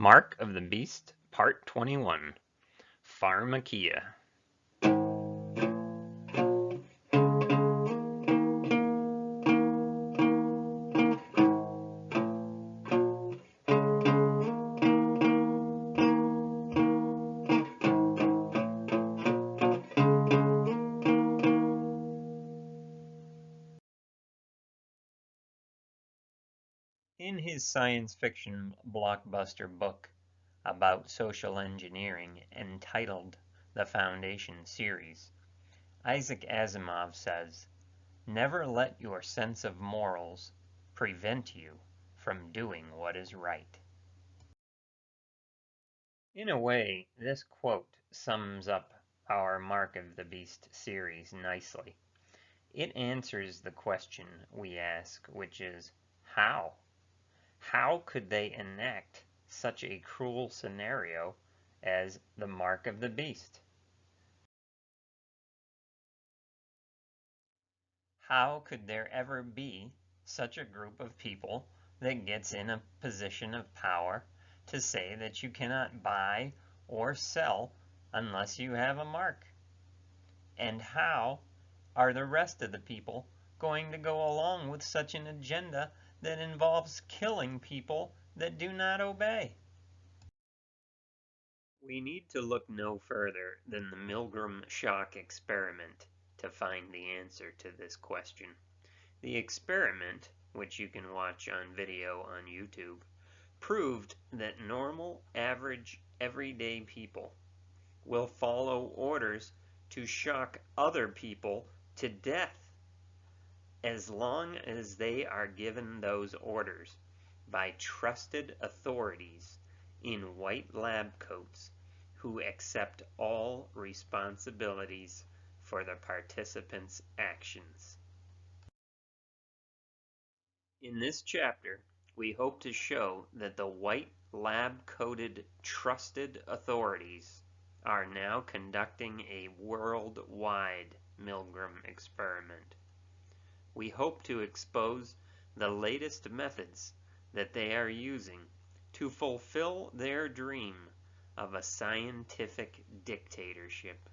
Mark of the Beast, Part 21, Pharmakea. In his science fiction blockbuster book about social engineering entitled The Foundation Series, Isaac Asimov says, "Never let your sense of morals prevent you from doing what is right." In a way, this quote sums up our Mark of the Beast series nicely. It answers the question we ask, which is, how? How could they enact such a cruel scenario as the Mark of the Beast? How could there ever be such a group of people that gets in a position of power to say that you cannot buy or sell unless you have a mark? And how are the rest of the people going to go along with such an agenda that involves killing people that do not obey? We need to look no further than the Milgram shock experiment to find the answer to this question. The experiment, which you can watch on video on YouTube, proved that normal, average, everyday people will follow orders to shock other people to death as long as they are given those orders by trusted authorities in white lab coats who accept all responsibilities for the participants' actions. In this chapter, we hope to show that the white lab-coated trusted authorities are now conducting a worldwide Milgram experiment. We hope to expose the latest methods that they are using to fulfill their dream of a scientific dictatorship.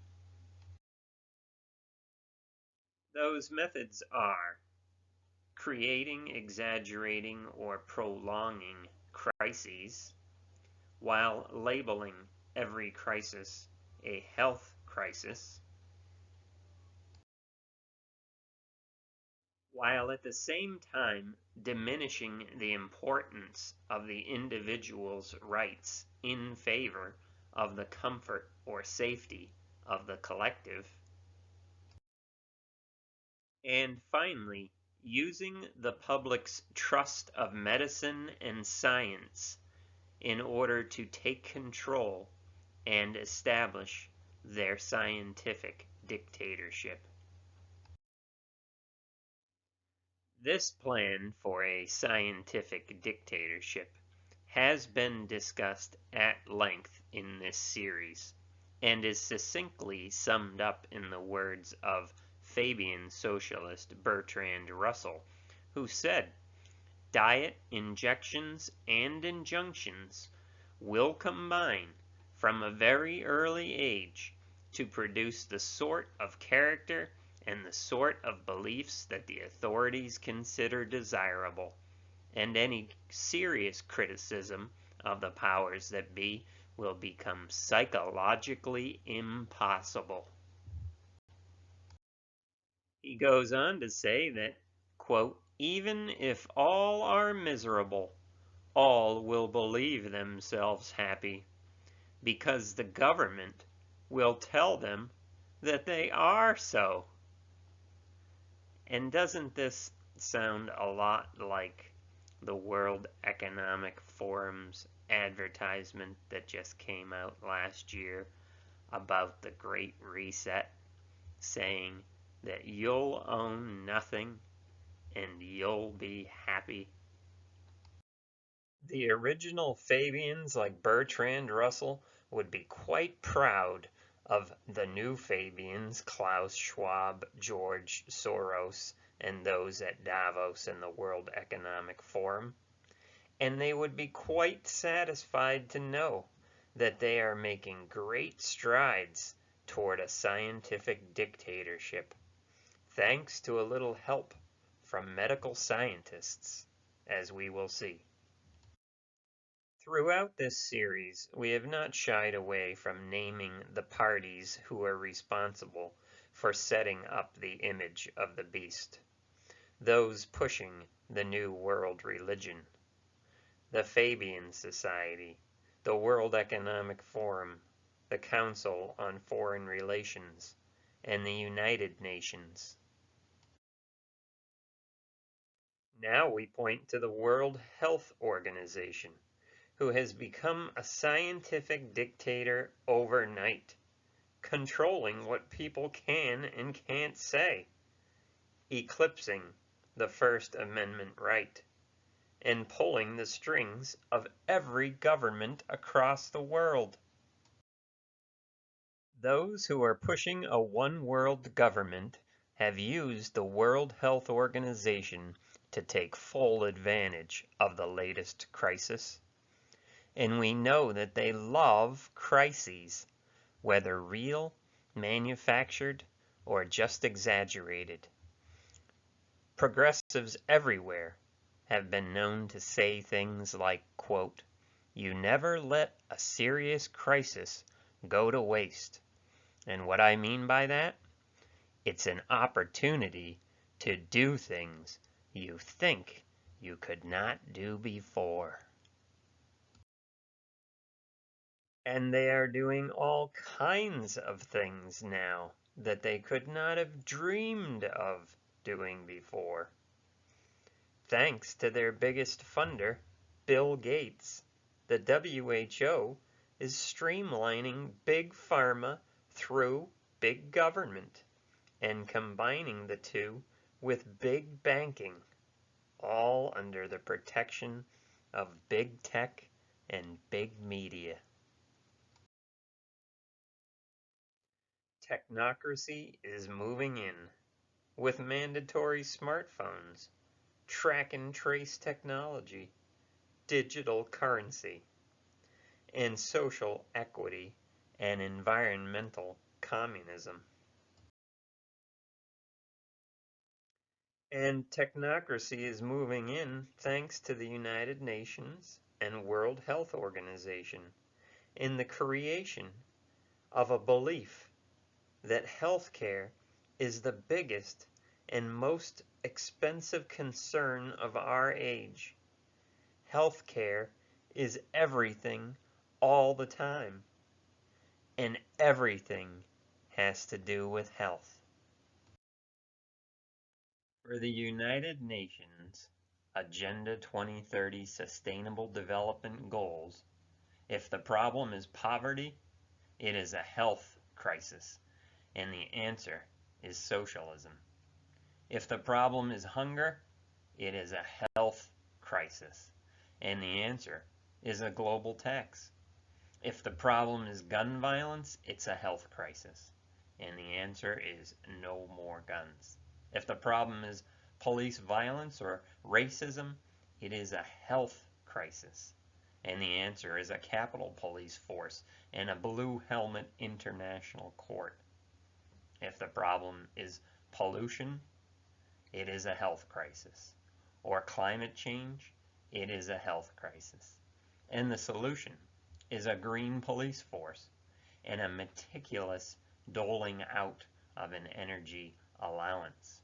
Those methods are creating, exaggerating, or prolonging crises, while labeling every crisis a health crisis, while at the same time diminishing the importance of the individual's rights in favor of the comfort or safety of the collective, and finally, using the public's trust of medicine and science in order to take control and establish their scientific dictatorship. This plan for a scientific dictatorship has been discussed at length in this series, and is succinctly summed up in the words of Fabian socialist Bertrand Russell, who said, "Diet, injections, and injunctions will combine from a very early age to produce the sort of character and the sort of beliefs that the authorities consider desirable, and any serious criticism of the powers that be will become psychologically impossible." He goes on to say that, quote, "Even if all are miserable, all will believe themselves happy, because the government will tell them that they are so." And doesn't this sound a lot like the World Economic Forum's advertisement that just came out last year about the Great Reset, saying that you'll own nothing and you'll be happy? The original Fabians like Bertrand Russell would be quite proud of the new Fabians, Klaus Schwab, George Soros, and those at Davos and the World Economic Forum. and they would be quite satisfied to know that they are making great strides toward a scientific dictatorship, thanks to a little help from medical scientists, as we will see. Throughout this series, we have not shied away from naming the parties who are responsible for setting up the image of the beast, those pushing the New World religion, the Fabian Society, the World Economic Forum, the Council on Foreign Relations, and the United Nations. Now we point to the World Health Organization, who has become a scientific dictator overnight, controlling what people can and can't say, eclipsing the First Amendment right, and pulling the strings of every government across the world. Those who are pushing a one-world government have used the World Health Organization to take full advantage of the latest crisis. And we know that they love crises, whether real, manufactured, or just exaggerated. Progressives everywhere have been known to say things like, quote, "You never let a serious crisis go to waste." And what I mean by that? It's an opportunity to do things you think you could not do before. And they are doing all kinds of things now that they could not have dreamed of doing before. Thanks to their biggest funder, Bill Gates, the WHO is streamlining big pharma through big government and combining the two with big banking, all under the protection of big tech and big media. Technocracy is moving in with mandatory smartphones, track and trace technology, digital currency, and social equity and environmental communism. And technocracy is moving in thanks to the United Nations and World Health Organization in the creation of a belief that healthcare is the biggest and most expensive concern of our age. Healthcare is everything all the time, and everything has to do with health. For the United Nations Agenda 2030 Sustainable Development Goals, if the problem is poverty, it is a health crisis, and the answer is socialism. If the problem is hunger, it is a health crisis, and the answer is a global tax. If the problem is gun violence, it's a health crisis, and the answer is no more guns. If the problem is police violence or racism, it is a health crisis, and the answer is a Capitol Police force and a Blue Helmet International Court. If the problem is pollution, it is a health crisis, or climate change, it is a health crisis. And the solution is a green police force and a meticulous doling out of an energy allowance.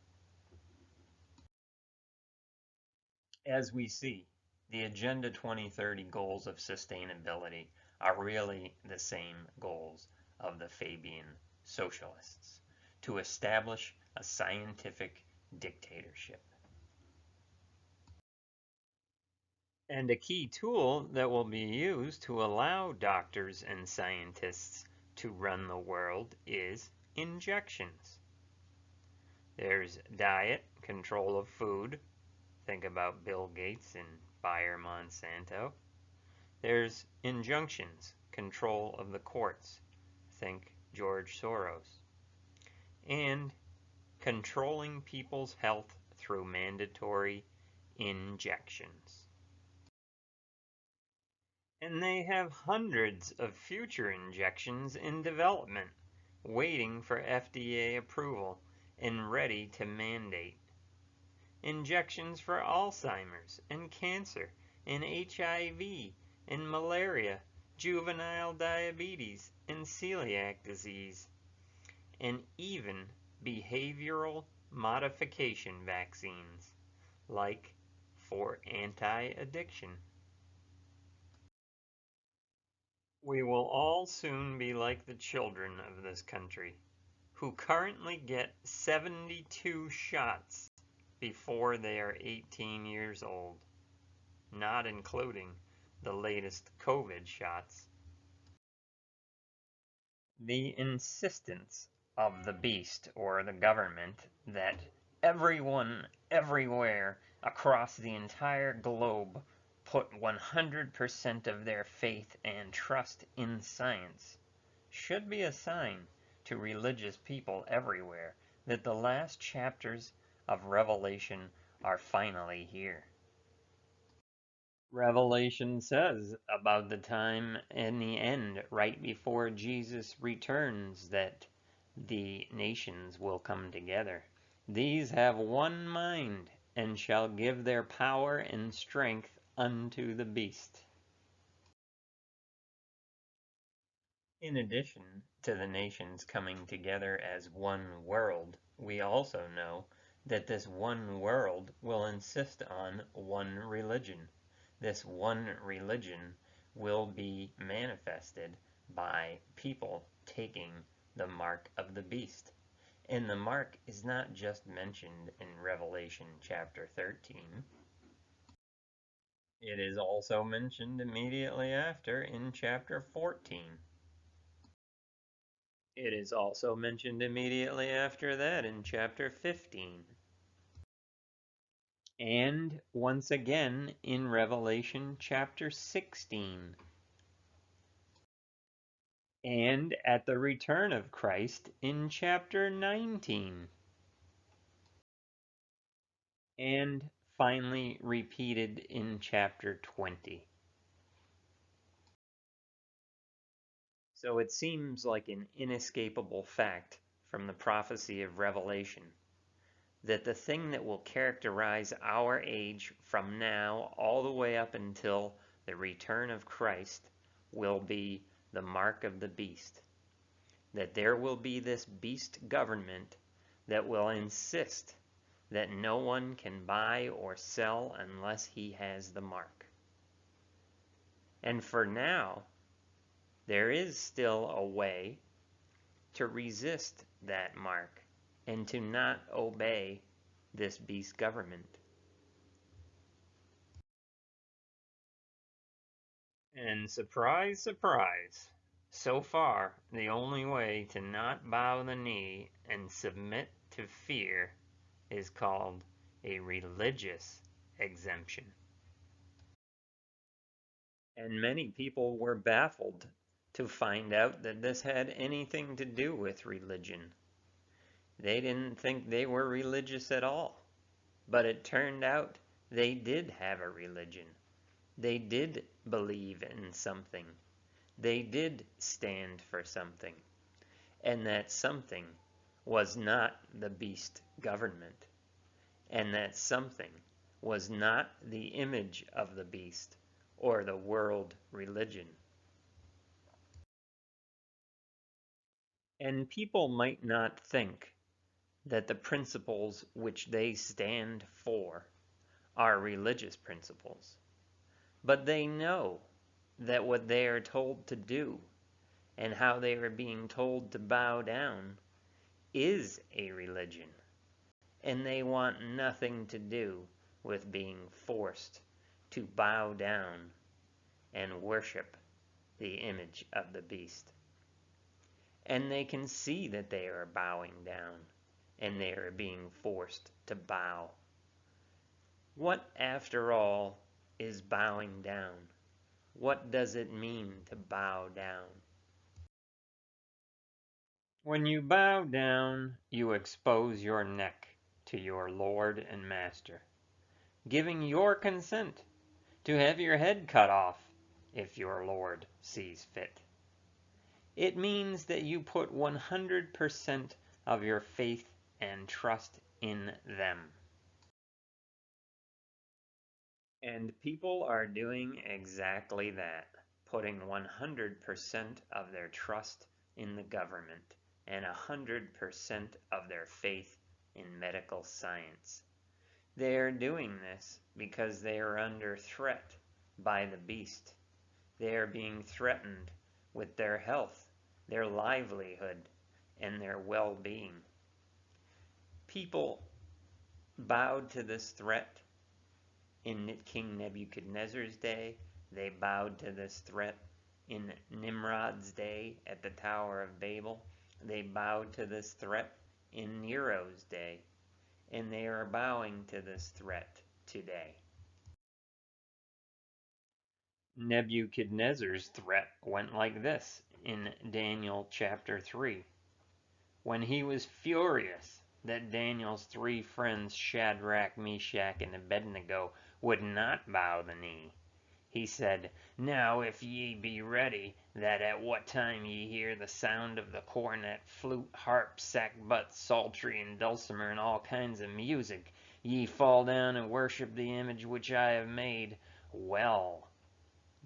As we see, the Agenda 2030 goals of sustainability are really the same goals of the Fabian socialists, to establish a scientific dictatorship. And a key tool that will be used to allow doctors and scientists to run the world is injections. There's diet, control of food. Think about Bill Gates and Bayer Monsanto. There's injunctions, control of the courts. Think George Soros. And controlling people's health through mandatory injections. And they have hundreds of future injections in development, waiting for FDA approval and ready to mandate. Injections for Alzheimer's and cancer and HIV and malaria, juvenile diabetes and celiac disease, and even behavioral modification vaccines, like for anti-addiction. We will all soon be like the children of this country, who currently get 72 shots before they are 18 years old, not including the latest COVID shots. The insistence of the beast or the government that everyone, everywhere, across the entire globe put 100% of their faith and trust in science should be a sign to religious people everywhere that the last chapters of Revelation are finally here. Revelation says about the time in the end, right before Jesus returns, that the nations will come together. These have one mind, and shall give their power and strength unto the beast. In addition to the nations coming together as one world, we also know that this one world will insist on one religion. This one religion will be manifested by people taking the mark of the beast. And the mark is not just mentioned in Revelation chapter 13. It is also mentioned immediately after in chapter 14. It is also mentioned immediately after that in chapter 15. And once again in Revelation chapter 16. And at the return of Christ in chapter 19. And finally repeated in chapter 20. So it seems like an inescapable fact from the prophecy of Revelation that the thing that will characterize our age from now all the way up until the return of Christ will be the mark of the beast. That there will be this beast government that will insist that no one can buy or sell unless he has the mark. And for now, there is still a way to resist that mark and to not obey this beast government. And surprise, surprise, so far the only way to not bow the knee and submit to fear is called a religious exemption. And many people were baffled to find out that this had anything to do with religion. They didn't think they were religious at all. But it turned out they did have a religion. They did believe in something. They did stand for something. And that something was not the beast government. And that something was not the image of the beast or the world religion. And people might not think that the principles which they stand for are religious principles, but they know that what they are told to do and how they are being told to bow down is a religion, and they want nothing to do with being forced to bow down and worship the image of the beast. And they can see that they are bowing down and they are being forced to bow. What, after all, is bowing down? What does it mean to bow down? When you bow down, you expose your neck to your Lord and Master, giving your consent to have your head cut off if your Lord sees fit. It means that you put 100% of your faith and trust in them. And people are doing exactly that, putting 100% of their trust in the government and 100% of their faith in medical science. They are doing this because they are under threat by the beast. They are being threatened with their health, their livelihood, and their well-being. People bowed to this threat in King Nebuchadnezzar's day. They bowed to this threat in Nimrod's day at the Tower of Babel. They bowed to this threat in Nero's day. And they are bowing to this threat today. Nebuchadnezzar's threat went like this in Daniel chapter 3. When he was furious that Daniel's 3 friends, Shadrach, Meshach, and Abednego, would not bow the knee, he said, Now if ye be ready, that at what time ye hear the sound of the cornet, flute, harp, sackbut, psaltery, and dulcimer, and all kinds of music, ye fall down and worship the image which I have made, well.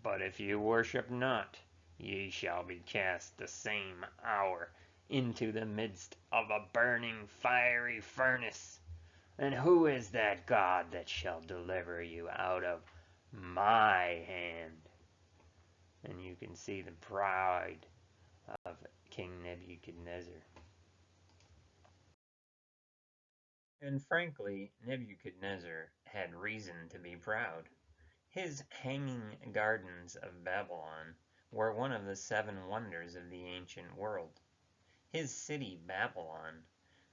But if ye worship not, ye shall be cast the same hour into the midst of a burning fiery furnace. And who is that God that shall deliver you out of my hand? And you can see the pride of King Nebuchadnezzar. And frankly, Nebuchadnezzar had reason to be proud. His hanging gardens of Babylon were one of the 7 wonders of the ancient world. His city, Babylon,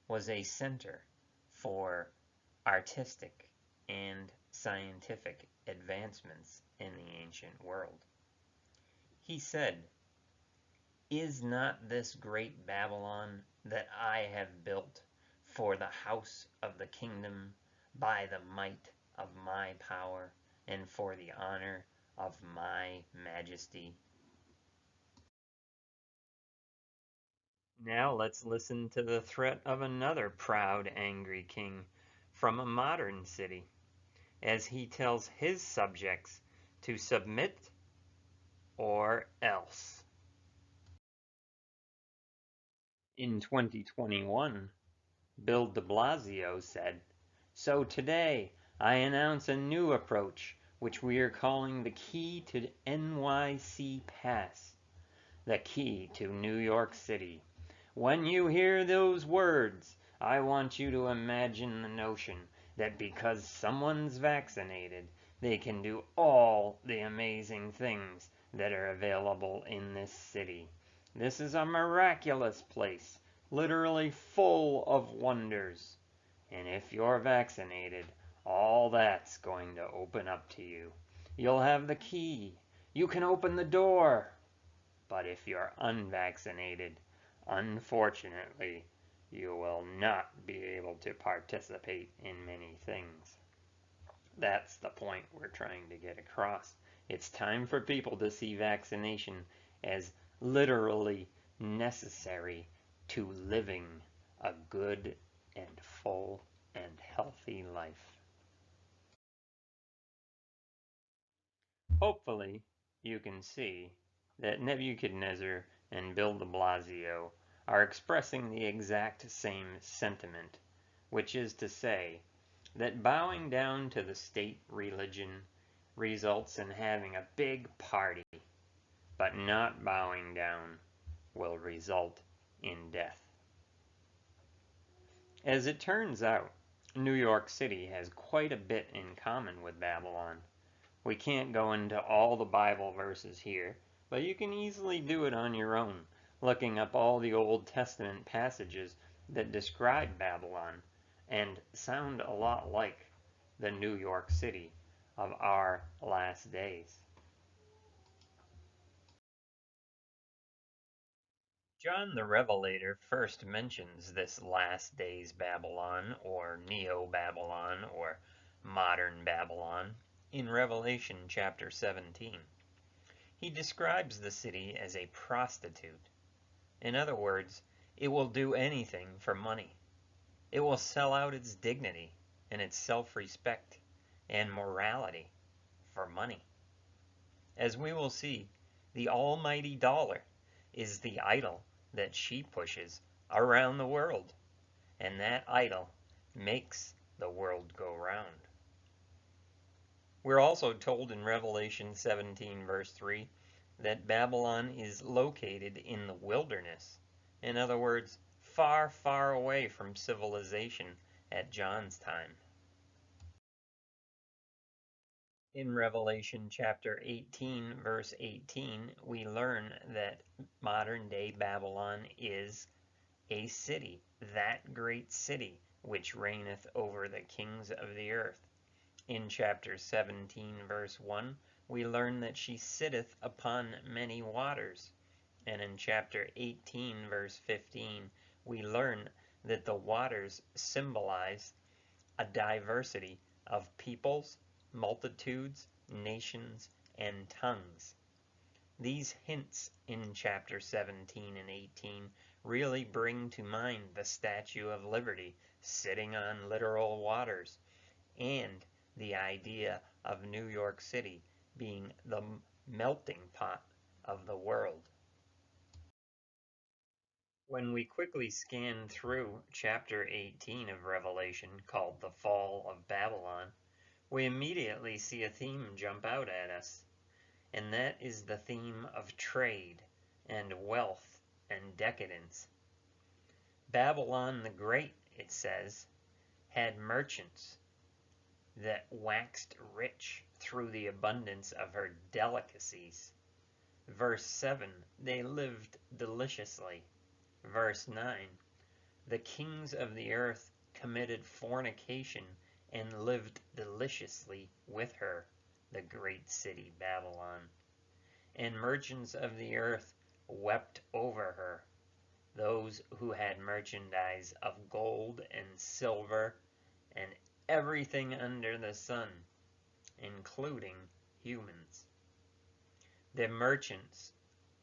was a center for artistic and scientific advancements in the ancient world. He said, Is not this great Babylon that I have built for the house of the kingdom by the might of my power and for the honor of my majesty? Now let's listen to the threat of another proud, angry king from a modern city, as he tells his subjects to submit or else. In 2021, Bill de Blasio said, So today I announce a new approach which we are calling the Key to NYC Pass, the key to New York City. When you hear those words, I want you to imagine the notion that because someone's vaccinated, they can do all the amazing things that are available in this city. This is a miraculous place, literally full of wonders. And if you're vaccinated, all that's going to open up to you. You'll have the key. You can open the door. But if you're unvaccinated, unfortunately, you will not be able to participate in many things. That's the point we're trying to get across. It's time for people to see vaccination as literally necessary to living a good and full and healthy life. Hopefully, you can see that Nebuchadnezzar and Bill de Blasio are expressing the exact same sentiment, which is to say that bowing down to the state religion results in having a big party, but not bowing down will result in death. As it turns out, New York City has quite a bit in common with Babylon. We can't go into all the Bible verses here, but you can easily do it on your own, looking up all the Old Testament passages that describe Babylon and sound a lot like the New York City of our last days. John the Revelator first mentions this last days Babylon, or Neo-Babylon, or modern Babylon, in Revelation chapter 17. He describes the city as a prostitute. In other words, it will do anything for money. It will sell out its dignity and its self-respect and morality for money. As we will see, the almighty dollar is the idol that she pushes around the world, and that idol makes the world go round. We're also told in Revelation 17 verse 3 that Babylon is located in the wilderness. In other words, far, far away from civilization at John's time. In Revelation chapter 18 verse 18, we learn that modern-day Babylon is a city, that great city, which reigneth over the kings of the earth. In chapter 17 verse 1, we learn that she sitteth upon many waters. And in chapter 18 verse 15, we learn that the waters symbolize a diversity of peoples, multitudes, nations, and tongues. These hints in chapter 17 and 18 really bring to mind the Statue of Liberty sitting on literal waters, and the idea of New York City being the melting pot of the world. When we quickly scan through chapter 18 of Revelation, called the Fall of Babylon, we immediately see a theme jump out at us, and that is the theme of trade and wealth and decadence. Babylon the Great, it says, had merchants that waxed rich through the abundance of her delicacies. Verse 7, they lived deliciously. Verse 9, the kings of the earth committed fornication and lived deliciously with her, the great city Babylon. And merchants of the earth wept over her, those who had merchandise of gold and silver and everything under the sun, including humans. The merchants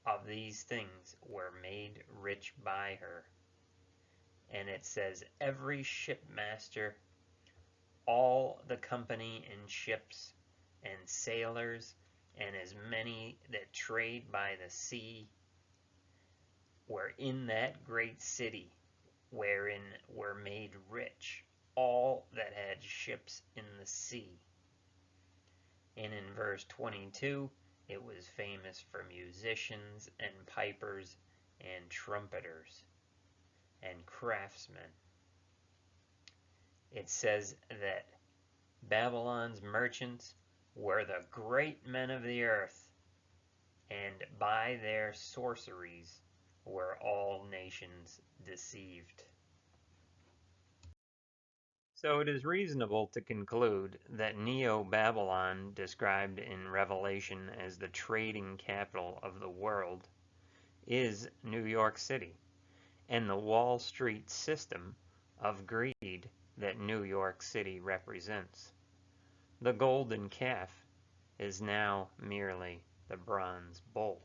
of these things were made rich by her. And it says, every shipmaster, all the company in ships, and sailors, and as many that trade by the sea, were in that great city, wherein were made rich all that had ships in the sea. And in verse 22, it was famous for musicians and pipers and trumpeters and craftsmen. It says that Babylon's merchants were the great men of the earth, and by their sorceries were all nations deceived. So it is reasonable to conclude that Neo-Babylon, described in Revelation as the trading capital of the world, is New York City, and the Wall Street system of greed that New York City represents. The golden calf is now merely the bronze bull.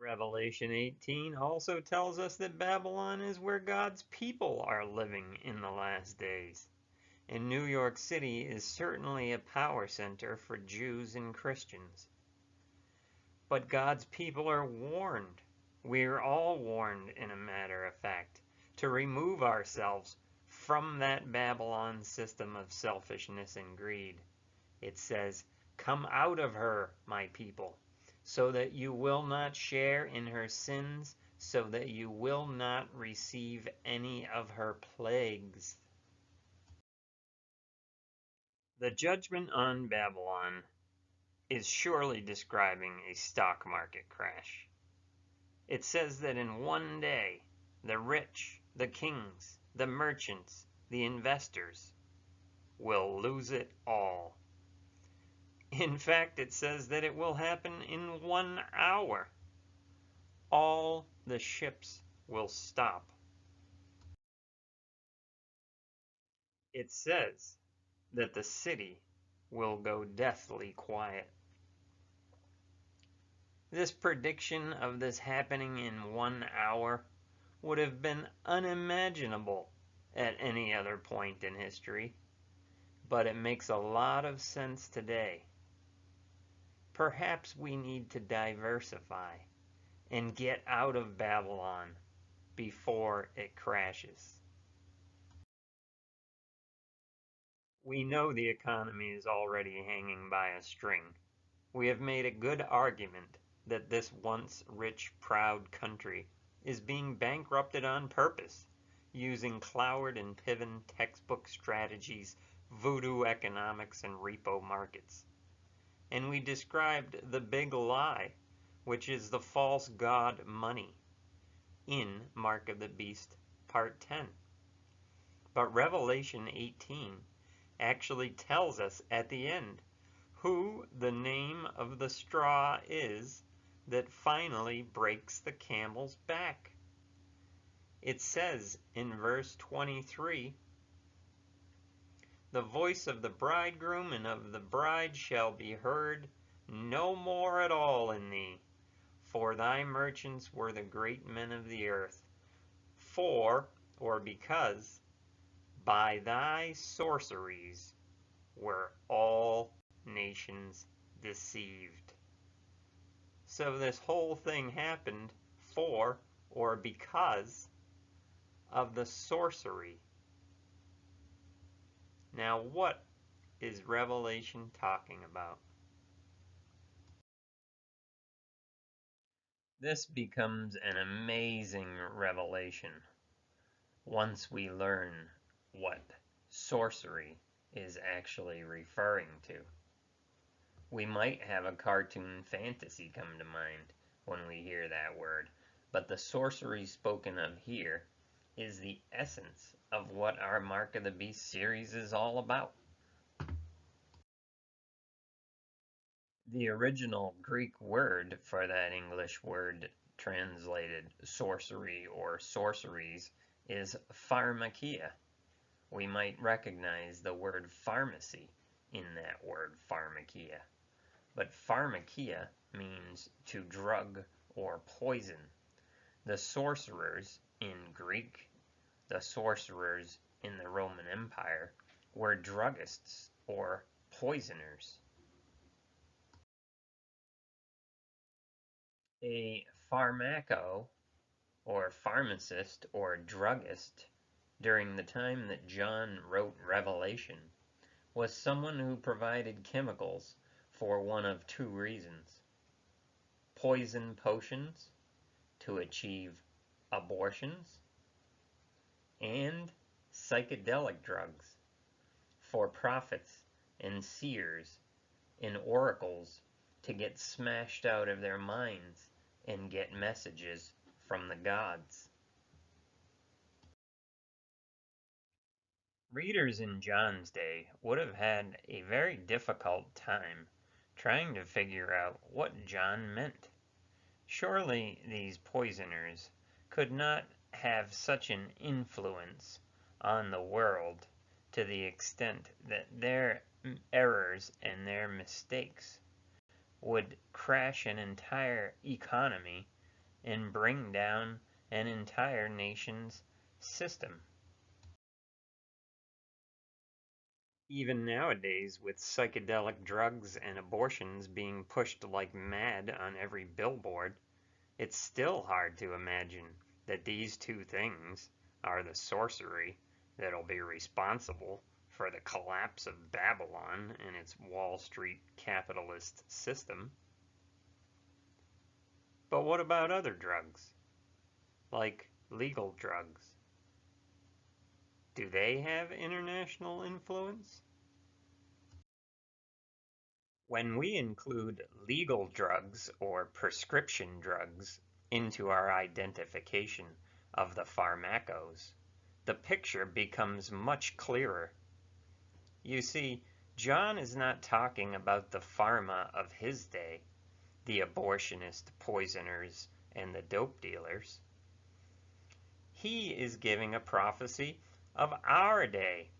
Revelation 18 also tells us that Babylon is where God's people are living in the last days. And New York City is certainly a power center for Jews and Christians. But God's people are warned. We're all warned, in a matter of fact, to remove ourselves from that Babylon system of selfishness and greed. It says, come out of her, my people, so that you will not share in her sins, so that you will not receive any of her plagues. The judgment on Babylon is surely describing a stock market crash. It says that in one day, the rich, the kings, the merchants, the investors will lose it all. In fact, it says that it will happen in 1 hour. All the ships will stop. It says that the city will go deathly quiet. This prediction of this happening in 1 hour would have been unimaginable at any other point in history, but it makes a lot of sense today. Perhaps we need to diversify and get out of Babylon before it crashes. We know the economy is already hanging by a string. We have made a good argument that this once rich, proud country is being bankrupted on purpose, using Cloward and Piven textbook strategies, voodoo economics, and repo markets. And we described the big lie, which is the false god money, in Mark of the Beast, Part 10. But Revelation 18 actually tells us at the end who the name of the straw is that finally breaks the camel's back. It says in verse 23, "The voice of the bridegroom and of the bride shall be heard no more at all in thee, for thy merchants were the great men of the earth, for, or because, by thy sorceries were all nations deceived." So this whole thing happened for, or because, of the sorcery. Now what is Revelation talking about? This becomes an amazing revelation once we learn what sorcery is actually referring to. We might have a cartoon fantasy come to mind when we hear that word, but the sorcery spoken of here is the essence of what our Mark of the Beast series is all about. The original Greek word for that English word translated sorcery or sorceries is pharmakeia. We might recognize the word pharmacy in that word pharmakeia. But pharmakeia means to drug or poison. The sorcerers in Greek, the sorcerers in the Roman Empire, were druggists or poisoners. A pharmaco, or pharmacist, or druggist, during the time that John wrote Revelation, was someone who provided chemicals for one of two reasons: poison potions to achieve abortions, and psychedelic drugs for prophets and seers and oracles to get smashed out of their minds and get messages from the gods. Readers in John's day would have had a very difficult time trying to figure out what John meant. Surely these poisoners could not have such an influence on the world to the extent that their errors and their mistakes would crash an entire economy and bring down an entire nation's system. Even nowadays, with psychedelic drugs and abortions being pushed like mad on every billboard, it's still hard to imagine that these two things are the sorcery that'll be responsible for the collapse of Babylon and its Wall Street capitalist system. But what about other drugs, like legal drugs? Do they have international influence? When we include legal drugs or prescription drugs into our identification of the pharmacos, the picture becomes much clearer. You see, John is not talking about the pharma of his day, the abortionist poisoners and the dope dealers. He is giving a prophecy of our day,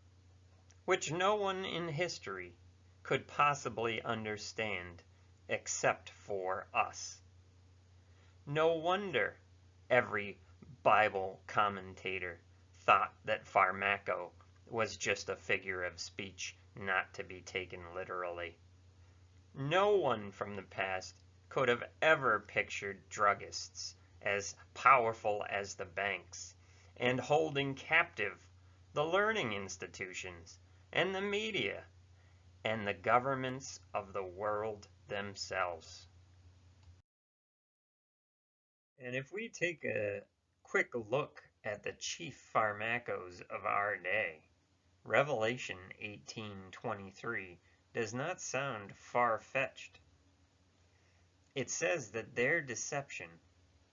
which no one in history could possibly understand except for us. No wonder every Bible commentator thought that Pharmakea was just a figure of speech not to be taken literally. No one from the past could have ever pictured druggists as powerful as the banks and holding captive the learning institutions and the media and the governments of the world themselves. And if we take a quick look at the chief pharmacos of our day, Revelation 18:23 does not sound far-fetched. It says that their deception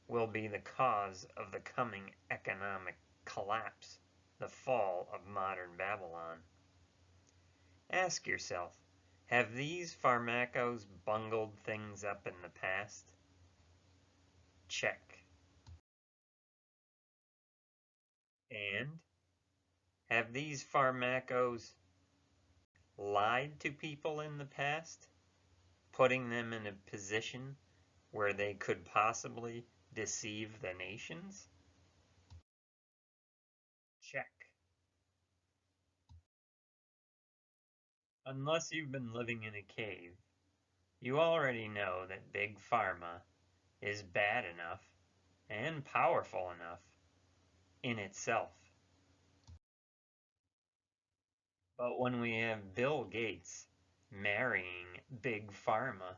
will be the cause of the coming economic collapse, the fall of modern Babylon. Ask yourself, have these pharmacos bungled things up in the past? Check. And have these pharmacos lied to people in the past, putting them in a position where they could possibly deceive the nations? Check. Unless you've been living in a cave, you already know that Big Pharma is bad enough and powerful enough in itself. But when we have Bill Gates marrying Big Pharma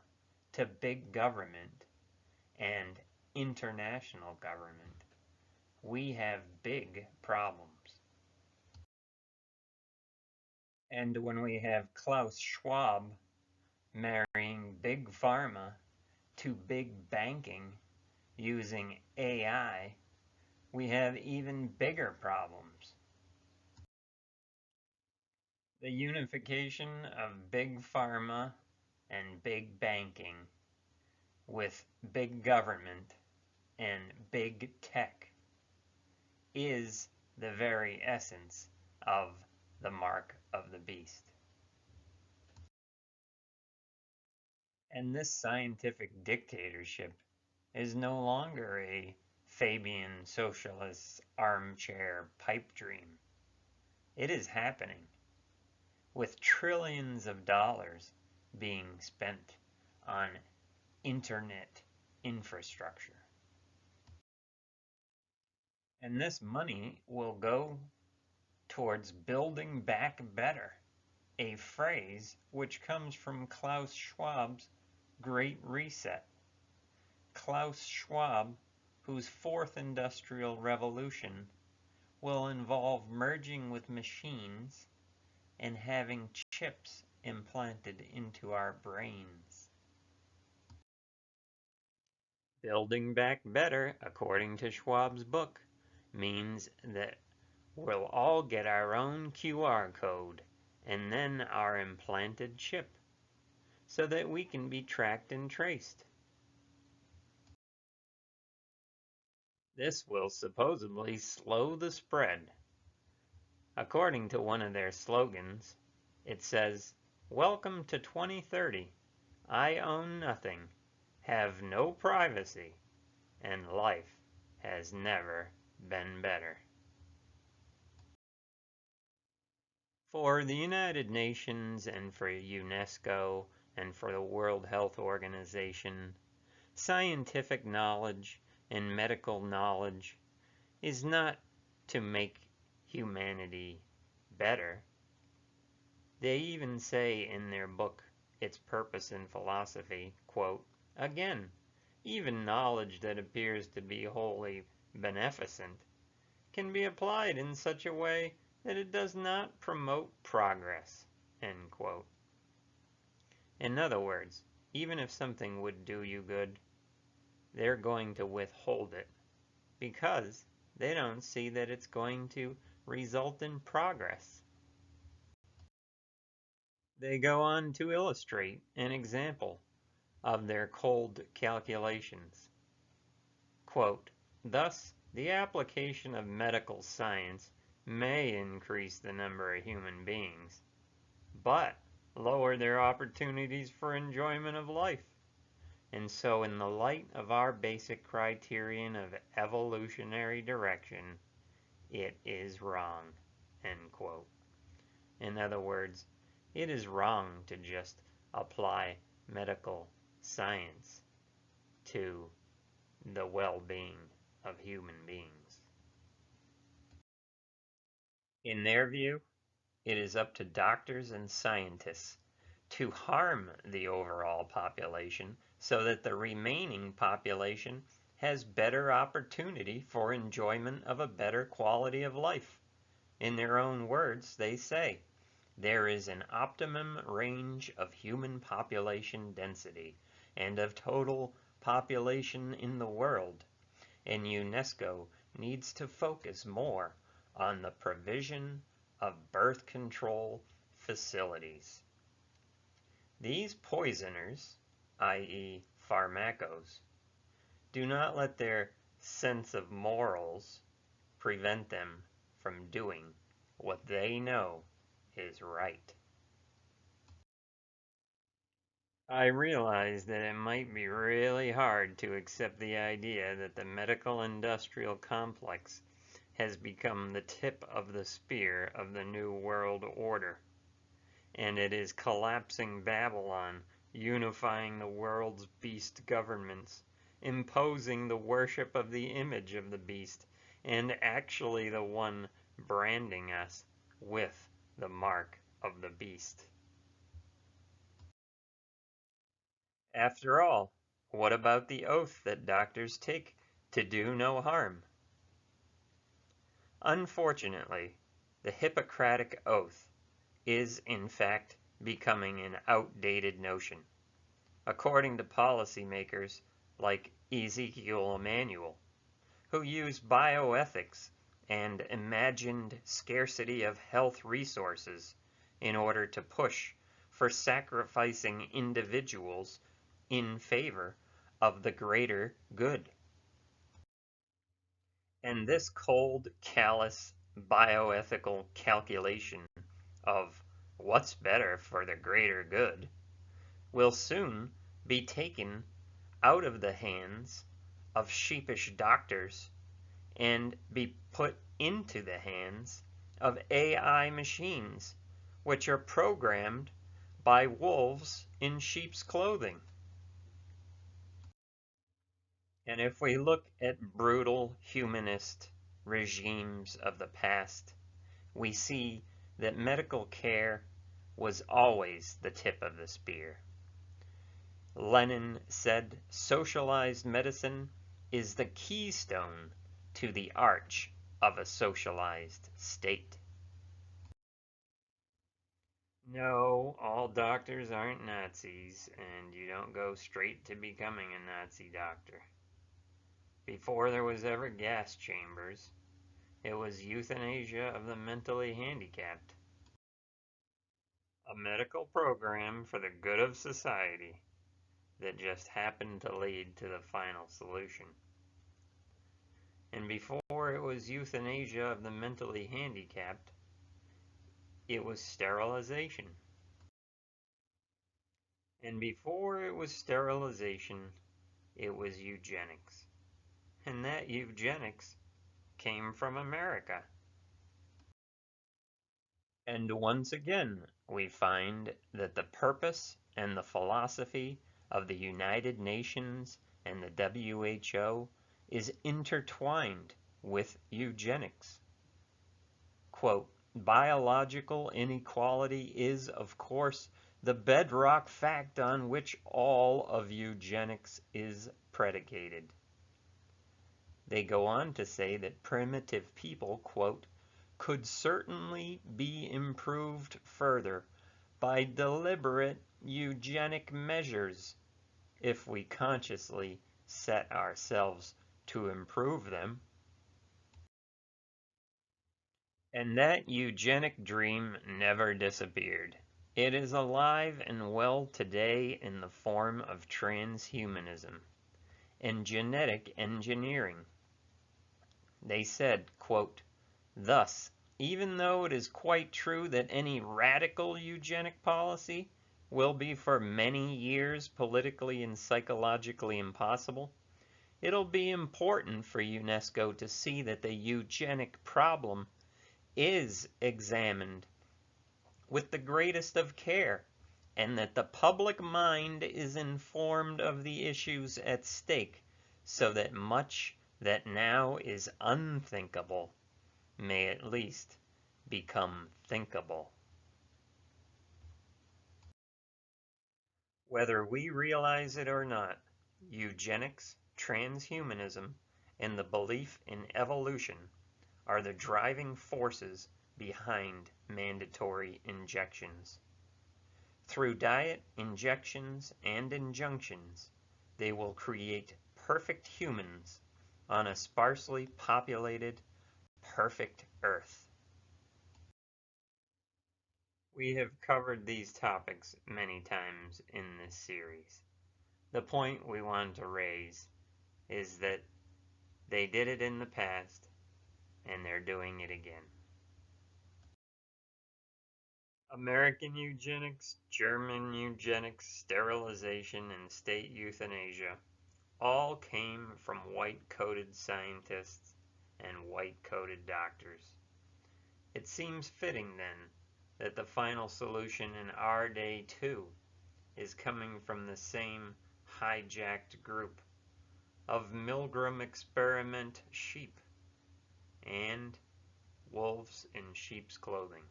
to big government and international government, we have big problems. And when we have Klaus Schwab marrying Big Pharma to big banking using AI, we have even bigger problems. The unification of big pharma and big banking with big government and big tech is the very essence of the mark of the beast. And this scientific dictatorship is no longer a Fabian socialist armchair pipe dream. It is happening, with trillions of dollars being spent on internet infrastructure. And this money will go towards building back better, a phrase which comes from Klaus Schwab's Great Reset. Klaus Schwab, whose fourth industrial revolution will involve merging with machines and having chips implanted into our brains. Building back better, according to Schwab's book, means that we'll all get our own QR code and then our implanted chip so that we can be tracked and traced. This will supposedly slow the spread. According to one of their slogans, it says, "Welcome to 2030. I own nothing, have no privacy, and life has never been better." For the United Nations and for UNESCO and for the World Health Organization, scientific knowledge and medical knowledge is not to make humanity better. They even say in their book, Its Purpose in Philosophy, quote, "Again, even knowledge that appears to be wholly beneficent can be applied in such a way that it does not promote progress," end quote. In other words, even if something would do you good, they're going to withhold it because they don't see that it's going to result in progress. They go on to illustrate an example of their cold calculations. Quote, "Thus, the application of medical science may increase the number of human beings, but lower their opportunities for enjoyment of life. And so in the light of our basic criterion of evolutionary direction, it is wrong, end quote. In other words, it is wrong to just apply medical science to the well-being of human beings. In their view, it is up to doctors and scientists to harm the overall population so that the remaining population has better opportunity for enjoyment of a better quality of life. In their own words, they say, there is an optimum range of human population density and of total population in the world, and UNESCO needs to focus more on the provision of birth control facilities. These poisoners, i.e. pharmacos, do not let their sense of morals prevent them from doing what they know is right. I realize that it might be really hard to accept the idea that the medical industrial complex has become the tip of the spear of the New World Order, and it is collapsing Babylon, unifying the world's beast governments, imposing the worship of the image of the beast, and actually the one branding us with the mark of the beast. After all, what about the oath that doctors take to do no harm? Unfortunately, the Hippocratic Oath is in fact becoming an outdated notion, according to policymakers like Ezekiel Emanuel, who use bioethics and imagined scarcity of health resources in order to push for sacrificing individuals in favor of the greater good. And this cold, callous, bioethical calculation of what's better for the greater good will soon be taken out of the hands of sheepish doctors and be put into the hands of AI machines, which are programmed by wolves in sheep's clothing. And if we look at brutal humanist regimes of the past, we see that medical care was always the tip of the spear. Lenin said socialized medicine is the keystone to the arch of a socialized state. No, all doctors aren't Nazis, and you don't go straight to becoming a Nazi doctor. Before there was ever gas chambers, it was euthanasia of the mentally handicapped. A medical program for the good of society that just happened to lead to the final solution. And before it was euthanasia of the mentally handicapped, it was sterilization. And before it was sterilization, it was eugenics. And that eugenics came from America. And once again, we find that the purpose and the philosophy of the United Nations and the WHO is intertwined with eugenics. Quote, biological inequality is, of course, the bedrock fact on which all of eugenics is predicated. They go on to say that primitive people, quote, could certainly be improved further by deliberate eugenic measures if we consciously set ourselves to improve them. And that eugenic dream never disappeared. It is alive and well today in the form of transhumanism and genetic engineering. They said, quote, thus, even though it is quite true that any radical eugenic policy will be for many years politically and psychologically impossible, it'll be important for UNESCO to see that the eugenic problem is examined with the greatest of care, and that the public mind is informed of the issues at stake, so that much that now is unthinkable may at least become thinkable. Whether we realize it or not, eugenics, transhumanism, and the belief in evolution are the driving forces behind mandatory injections. Through diet, injections, and injunctions, they will create perfect humans on a sparsely populated, perfect Earth. We have covered these topics many times in this series. The point we want to raise is that they did it in the past, and they're doing it again. American eugenics, German eugenics, sterilization, and state euthanasia all came from white-coated scientists and white-coated doctors. It seems fitting, then, that the final solution in our day, too, is coming from the same hijacked group of Milgram experiment sheep and wolves in sheep's clothing.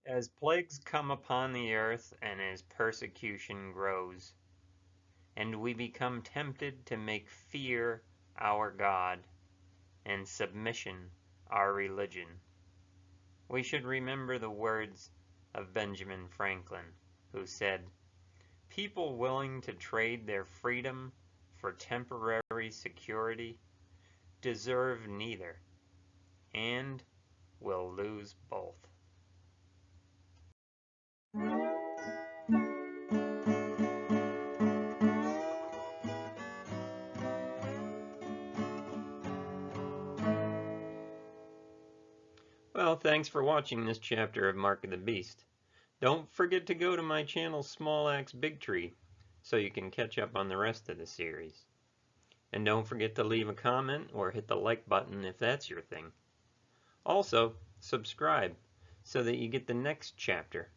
As plagues come upon the earth and as persecution grows, and we become tempted to make fear our God and submission our religion, we should remember the words of Benjamin Franklin, who said, "People willing to trade their freedom for temporary security deserve neither, and will lose both." Well, thanks for watching this chapter of Mark of the Beast. Don't forget to go to my channel Small Axe Big Tree so you can catch up on the rest of the series. And don't forget to leave a comment or hit the like button if that's your thing. Also, subscribe so that you get the next chapter,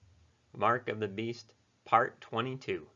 Mark of the Beast, Part 22.